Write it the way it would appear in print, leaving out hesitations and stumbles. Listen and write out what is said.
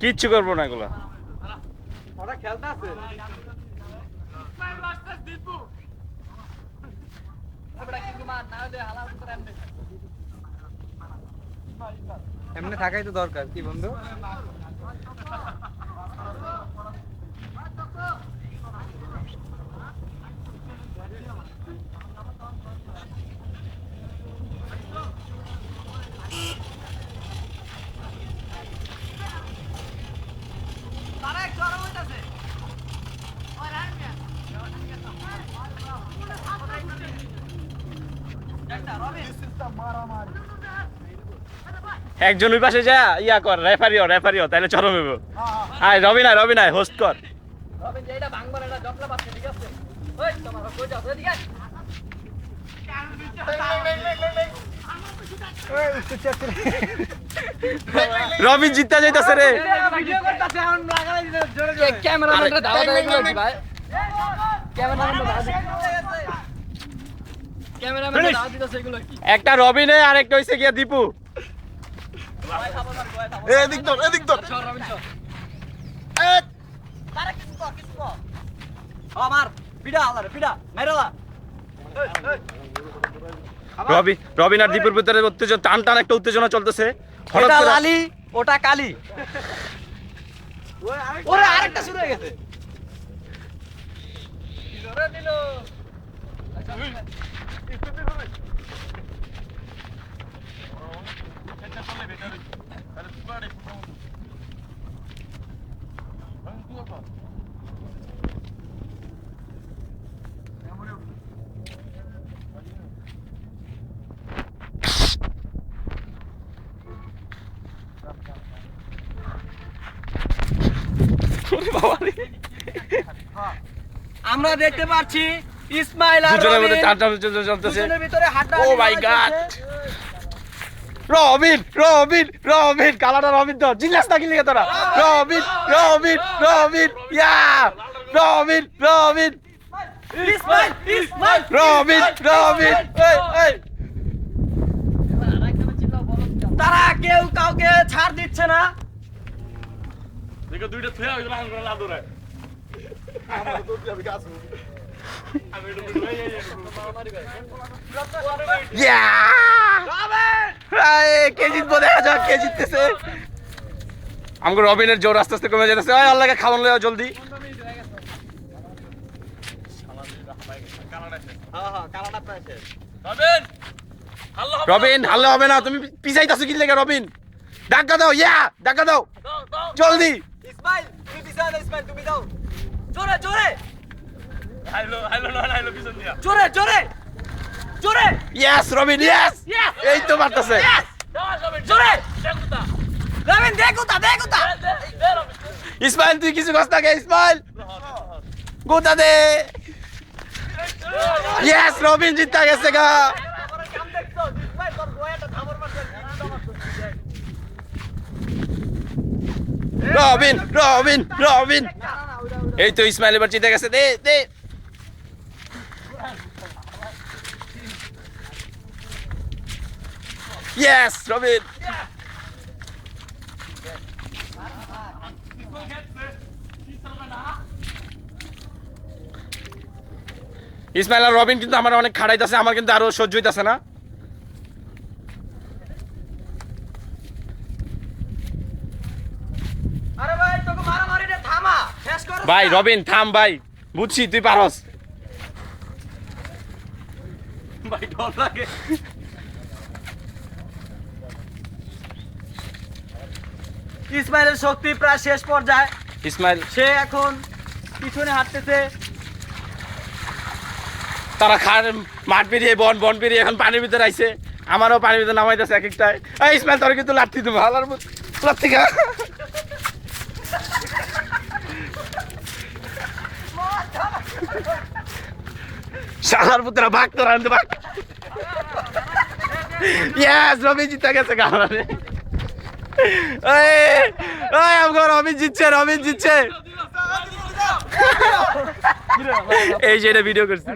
কিচ্ছু করবো না এগুলো। এমনি থাকাই তো দরকার কি বন্ধু? একজন ওই পাশে যা ইয়া কর, রেফারিও তাহলে চরম হইব। আয় রবিন আয় হোস্ট কর। রবিন জিততে যাইতাছে রে। একটা রবিনে আর একটা হইছে গিয়া দীপু। রবিন আর দীপুর ভিতরে উত্তেজনা, টান একটা উত্তেজনা চলতেছে। লালি ওটা কালি। ওরে আরেকটা শুরু হয়ে গেছে। আমরা দেখতে পাচ্ছি ইসমাইল আর দুজনের মধ্যে টান উত্তেজনা চলতেছে। দুজনের ভিতরে হাড্ডাহাড্ডি ও মাই গড, রবিন কালাটা রবিন তো জিজ্ঞাস না কি লিখে তোরা। রবিন ইয়া রবিন তারা কেউ কাউকে ছাড় দিচ্ছে না। দেখো দুইটা থুয়া হইলো আঙ্গুল না ধরে। কে জিতবো দেখা যাক কে জিততেছে। আমাকে রবিনের জোর আস্তে আস্তে কমে যেতেছে। আল্লাহকে খাওয়ান লইয়া জলদি। রবিন হারলে হবে না, তুমি পিছাইতাছো কি লেগে? রবিন ধাক্কা দাও, ধাক্কা দাও জলদি। ইসমাইল তুমি পিছনে দাও, ইসমাইল তুমি দাও জোরে জোরে। জোরে ইয়েস রবিন, ইয়েস এই তো মারতেছে। জোরে রবিন দে গুতা। ইসমাইল তুই কিছু কষ্ট থাকে। ইসমাইল গুতা দে। ইয়েস রবিন জিতা গেছে গা। রবিন এই তো ইসমাইল এবার জিতে গেছে। দে ইয়েস রবিন। ইসমাইল আর রবিন কিন্তু আমার অনেক খাড়াইতেছে, আমার কিন্তু আরো সহ্য হইতাছে না। ভাই রবিন থাম ভাই, বুঝছি তুই পারস। ভাই ডর লাগে। ইসমাইলের শক্তি প্রায় শেষ পর্যায়ে। ইসমাইল সে এখন পিছনে হাঁটতেছে। তারা মাঠ পেরিয়ে বন পেরিয়ে এখন পানির ভিতরে আইছে। আমারও পানির ভিতরে নামাইতেছে এক একটাই। ইসমাইল তোর কিন্তু লাঠি তুমি ভালো তোর থেকে শালার পুত্রা ভাগ তোর আনতে ভাগ ইয়েস রবি জিতে গেছে কালারে এই আমগো রবি জিতছে এই যে এটা ভিডিও করছি